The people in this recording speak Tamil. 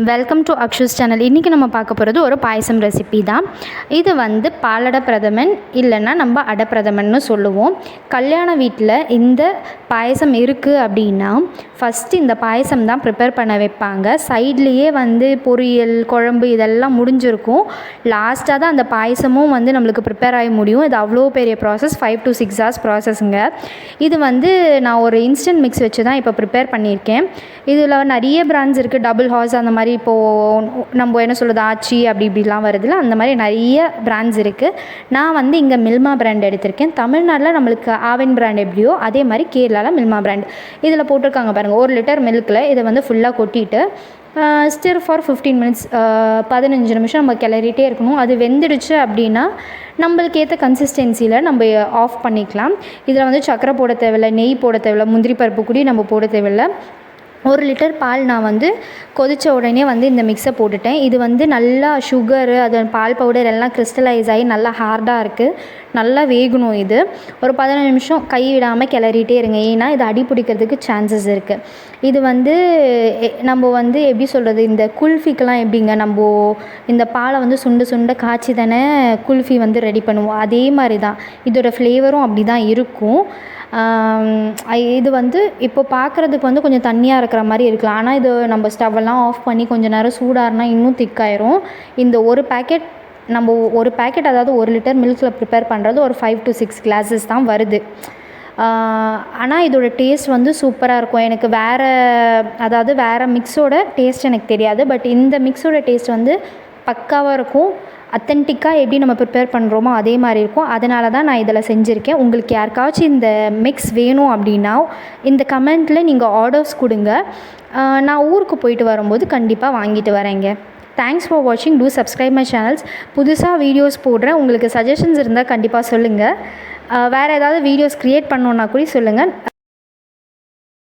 Welcome to அக்ஷுஸ் channel. இன்றைக்கி நம்ம பார்க்க போகிறது ஒரு பாயசம் ரெசிபி தான். இது வந்து பாலடை பிரதமன் இல்லைன்னா நம்ம அடப்பிரதமன்னு சொல்லுவோம். கல்யாண வீட்டில் இந்த பாயசம் இருக்குது அப்படின்னா ஃபஸ்ட்டு இந்த பாயசம் தான் ப்ரிப்பேர் பண்ண வைப்பாங்க. சைட்லேயே வந்து பொரியல் குழம்பு இதெல்லாம் முடிஞ்சிருக்கும். லாஸ்ட்டாக தான் அந்த பாயசமும் வந்து நம்மளுக்கு ப்ரிப்பேர் ஆகி முடியும். இது அவ்வளோ பெரிய ப்ராசஸ், 5 to 6 hours ப்ராசஸ்ங்க. இது வந்து நான் ஒரு இன்ஸ்டன்ட் மிக்ஸ் வச்சு தான் இப்போ ப்ரிப்பேர் பண்ணியிருக்கேன். இதில் நிறைய பிராண்ட்ஸ் இருக்குது. டபுள் ஹார்ஸ் அந்த மாதிரி இப்போது நம்ம என்ன சொல்கிறது ஆச்சி அப்படி இப்படிலாம் வருதுல்ல, அந்த மாதிரி நிறைய பிராண்ட்ஸ் இருக்குது. நான் வந்து இங்கே மில்மா பிராண்ட் எடுத்திருக்கேன். தமிழ்நாட்டில் நம்மளுக்கு ஆவின் பிராண்ட் எப்படியோ அதே மாதிரி கேரளாவில் மில்மா பிராண்ட். இதில் போட்டிருக்காங்க பாருங்கள், 1 லிட்டர் மில்கில் இதை வந்து ஃபுல்லாக கொட்டிட்டு ஸ்டிர் ஃபார் 15 minutes 15 நிமிஷம் நம்ம கிளறிட்டே இருக்கணும். அது வெந்துடுச்சு அப்படின்னா நம்மளுக்கு ஏற்ற கன்சிஸ்டன்சியில் நம்ம ஆஃப் பண்ணிக்கலாம். இதில் வந்து சர்க்கரை போட தேவையில்லை, நெய் போட தேவையில்லை, முந்திரி பருப்பு கூட நம்ம போட தேவையில்லை. 1 லிட்டர் பால் நான் வந்து கொதித்த உடனே வந்து இந்த மிக்ஸை போட்டுட்டேன். இது வந்து நல்லா சுகரு அது பால் பவுடர் எல்லாம் கிறிஸ்டலைஸ் ஆகி நல்லா ஹார்டாக இருக்குது. நல்லா வேகணும். இது ஒரு 15 நிமிஷம் கை விடாமல் கிளறிட்டே இருங்க, ஏன்னா இது அடி பிடிக்கிறதுக்கு சான்சஸ் இருக்குது. இது வந்து நம்ம வந்து எப்படி சொல்கிறது, இந்த குல்ஃபிக்கெலாம் எப்படிங்க நம்ம இந்த பாலை வந்து சுண்ட சுண்ட காய்ச்சி தானே குல்ஃபி வந்து ரெடி பண்ணுவோம், அதே மாதிரி தான் இதோட ஃப்ளேவரும் அப்படி தான் இருக்கும். இது வந்து இப்போ பார்க்குறதுக்கு வந்து கொஞ்சம் தண்ணியாக இருக்கிற மாதிரி இருக்கலாம், ஆனால் இது நம்ம ஸ்டவ்வெல்லாம் ஆஃப் பண்ணி கொஞ்சம் நேரம் சூடாகினா இன்னும் திக்காயிரும். இந்த ஒரு பேக்கெட் அதாவது 1 லிட்டர் மில்கில் ப்ரிப்பேர் பண்ணுறது ஒரு 5 to 6 glasses தான் வருது. ஆனால் இதோட டேஸ்ட் வந்து சூப்பராக இருக்கும். எனக்கு வேறு மிக்ஸோட டேஸ்ட் எனக்கு தெரியாது, பட் இந்த மிக்ஸோட டேஸ்ட் வந்து பக்காவாக இருக்கும். அத்தன்டிக்காக எப்படி நம்ம ப்ரிப்பேர் பண்ணுறோமோ அதே மாதிரி இருக்கும். அதனால தான் நான் இதில் செஞ்சுருக்கேன். உங்களுக்கு யாருக்காச்சும் இந்த மிக்ஸ் வேணும் அப்படின்னா இந்த கமெண்ட்டில் நீங்கள் ஆர்டர்ஸ் கொடுங்க. நான் ஊருக்கு போயிட்டு வரும்போது கண்டிப்பாக வாங்கிட்டு வரேங்க. தேங்க்ஸ் ஃபார் வாட்சிங். Two subscribe my channels. புதுசாக வீடியோஸ் போடுறேன். உங்களுக்கு சஜஷன்ஸ் இருந்தால் கண்டிப்பாக சொல்லுங்கள். வேறு ஏதாவது வீடியோஸ் க்ரியேட் பண்ணணுன்னா கூட சொல்லுங்கள்.